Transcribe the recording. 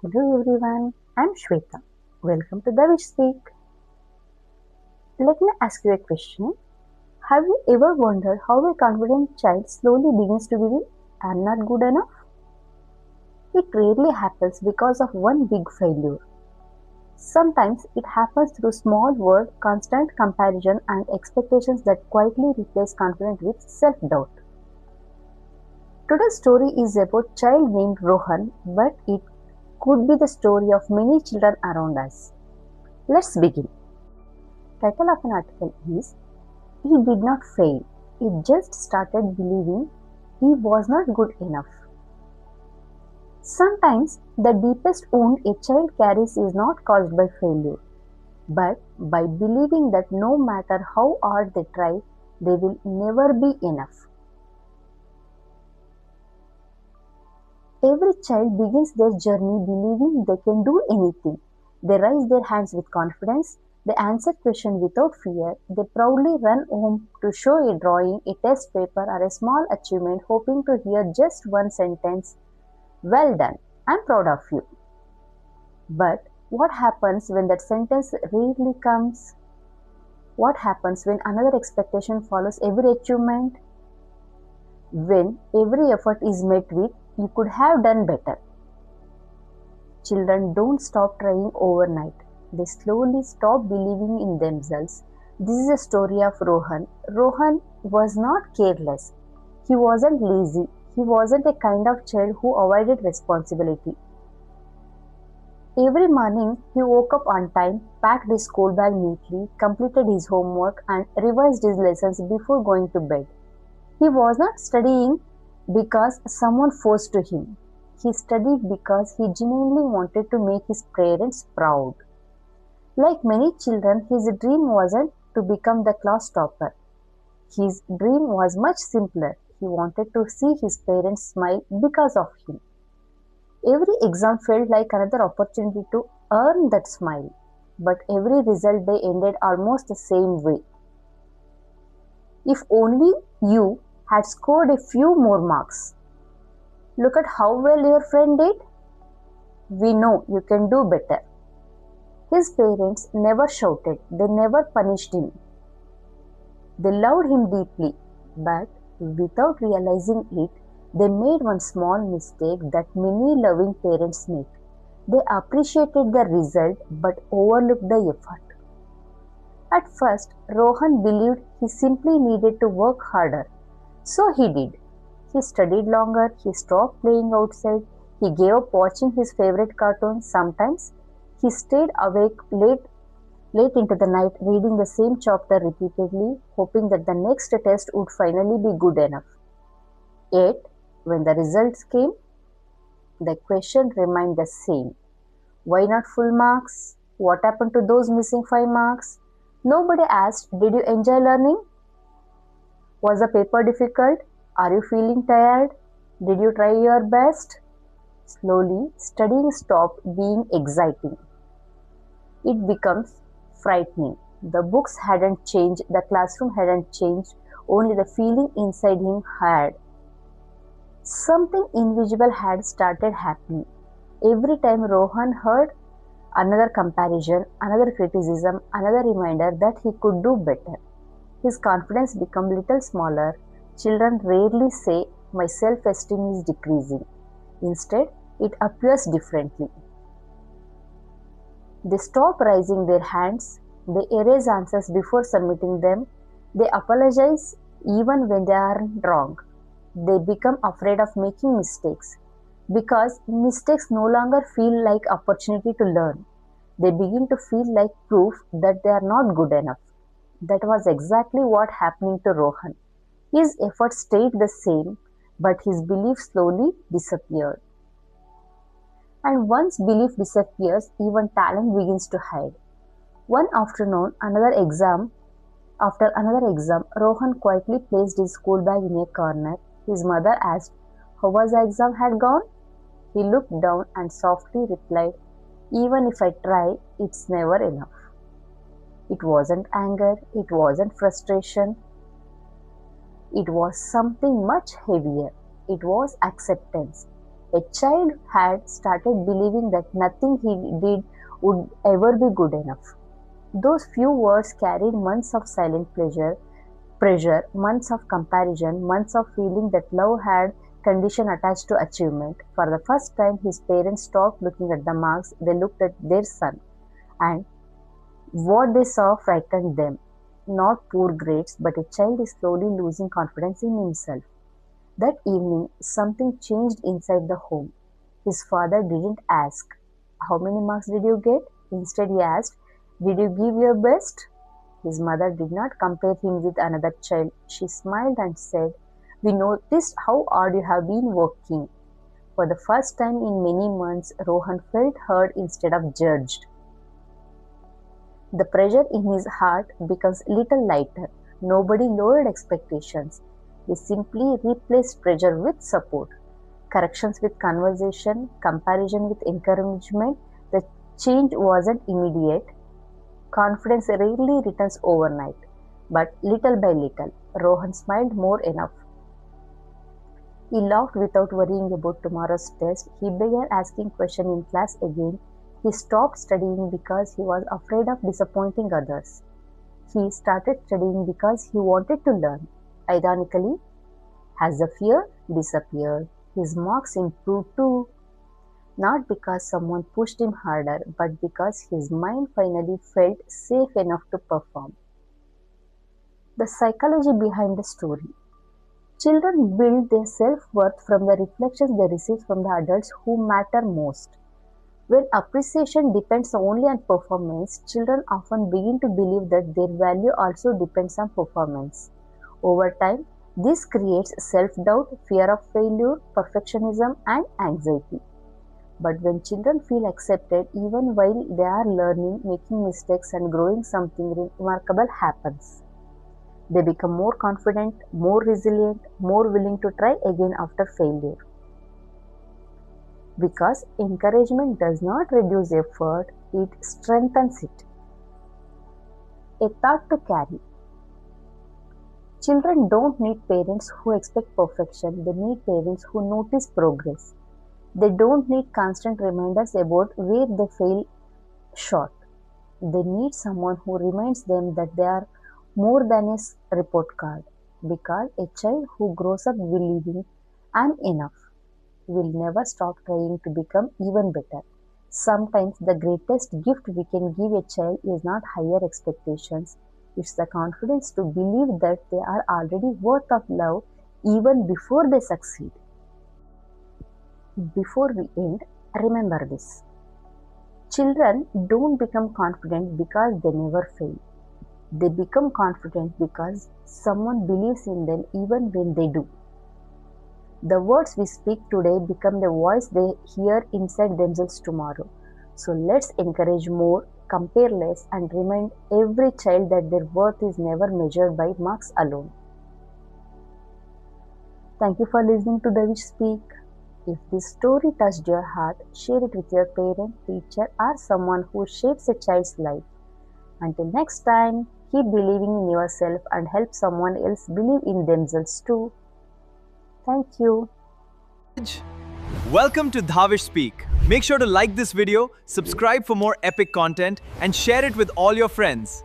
Hello everyone, I'm Shweta. Welcome to Dhavish Speak. Let me ask you a question. Have you ever wondered how a confident child slowly begins to believe I'm not good enough? It rarely happens because of one big failure. Sometimes it happens through small word, constant comparison, and expectations that quietly replace confidence with self doubt. Today's story is about a child named Rohan, but it could be the story of many children around us. Let's begin. Title of an article is He Did Not Fail. He just started believing he was not good enough. Sometimes the deepest wound a child carries is not caused by failure, but by believing that no matter how hard they try, they will never be enough. Every child begins their journey believing they can do anything. They raise their hands with confidence, they answer questions without fear, they proudly run home to show a drawing, a test paper, or a small achievement, hoping to hear just one sentence, "Well done, I'm proud of you." But what happens when that sentence rarely comes? What happens when another expectation follows every achievement? When every effort is met with, "You could have done better." Children don't stop trying overnight. They slowly stop believing in themselves. This is a story of Rohan. Rohan was not careless. He wasn't lazy. He wasn't a kind of child who avoided responsibility. Every morning he woke up on time, packed his school bag neatly, completed his homework, and revised his lessons before going to bed. He was not studying because someone forced to him. He studied because he genuinely wanted to make his parents proud. Like many children, his dream wasn't to become the class topper. His dream was much simpler. He wanted to see his parents smile because of him. Every exam felt like another opportunity to earn that smile, but every result day ended almost the same way. If only you had scored a few more marks. Look at how well your friend did. We know you can do better. His parents never shouted, they never punished him. They loved him deeply, but without realizing it, they made one small mistake that many loving parents make. They appreciated the result but overlooked the effort. At first, Rohan believed he simply needed to work harder. So he did. He studied longer, he stopped playing outside, he gave up watching his favorite cartoons. Sometimes he stayed awake late into the night reading the same chapter repeatedly, hoping that the next test would finally be good enough. Yet, when the results came, the question remained the same. Why not full marks? What happened to those missing 5 marks? Nobody asked, "Did you enjoy learning? Was the paper difficult? Are you feeling tired? Did you try your best?" Slowly, studying stopped being exciting. It becomes frightening. The books hadn't changed, the classroom hadn't changed, only the feeling inside him had. Something invisible had started happening. Every time Rohan heard another comparison, another criticism, another reminder that he could do better, his confidence became little smaller. Children rarely say, "My self-esteem is decreasing." Instead, it appears differently. They stop raising their hands, they erase answers before submitting them, they apologize even when they are wrong. They become afraid of making mistakes because mistakes no longer feel like opportunity to learn. They begin to feel like proof that they are not good enough. That was exactly what happened to Rohan. His efforts stayed the same, but his belief slowly disappeared. And once belief disappears, even talent begins to hide. One afternoon, after another exam, Rohan quietly placed his school bag in a corner. His mother asked, "How was the exam had gone?" He looked down and softly replied, "Even if I try, it's never enough." It wasn't anger, it wasn't frustration, it was something much heavier. It was acceptance. A child had started believing that nothing he did would ever be good enough. Those few words carried months of silent pressure, months of comparison, months of feeling that love had condition attached to achievement. For the first time, his parents stopped looking at the marks, they looked at their son, and what they saw frightened them. Not poor grades, but a child is slowly losing confidence in himself. That evening, something changed inside the home. His father didn't ask, "How many marks did you get?" Instead, he asked, "Did you give your best?" His mother did not compare him with another child. She smiled and said, "We noticed how hard you have been working." For the first time in many months, Rohan felt heard instead of judged. The pressure in his heart becomes little lighter. Nobody lowered expectations. They simply replaced pressure with support, corrections with conversation, comparison with encouragement. The change wasn't immediate. Confidence rarely returns overnight, but little by little, Rohan smiled more enough. He laughed without worrying about tomorrow's test. He began asking questions in class again. He stopped studying because he was afraid of disappointing others. He started studying because he wanted to learn. Ironically, as the fear disappeared, his marks improved too. Not because someone pushed him harder, but because his mind finally felt safe enough to perform. The psychology behind the story. Children build their self-worth from the reflections they receive from the adults who matter most. When appreciation depends only on performance, children often begin to believe that their value also depends on performance. Over time, this creates self-doubt, fear of failure, perfectionism, and anxiety. But when children feel accepted, even while they are learning, making mistakes, and growing, something remarkable happens. They become more confident, more resilient, more willing to try again after failure. Because encouragement does not reduce effort, it strengthens it. A thought to carry. Children don't need parents who expect perfection, they need parents who notice progress. They don't need constant reminders about where they fell short. They need someone who reminds them that they are more than a report card. Because a child who grows up believing "I'm enough" will never stop trying to become even better. Sometimes the greatest gift we can give a child is not higher expectations, it's the confidence to believe that they are already worth of love even before they succeed. Before we end, remember this. Children don't become confident because they never fail. They become confident because someone believes in them even when they do. The words we speak today become the voice they hear inside themselves tomorrow. So let's encourage more, compare less, and remind every child that their worth is never measured by marks alone. Thank you for listening to Dhavish speak. If this story touched your heart, share it with your parent, teacher, or someone who shapes a child's life. Until next time, keep believing in yourself and help someone else believe in themselves too. Thank you. Welcome to Dhavish Speak. Make sure to like this video, subscribe for more epic content, and share it with all your friends.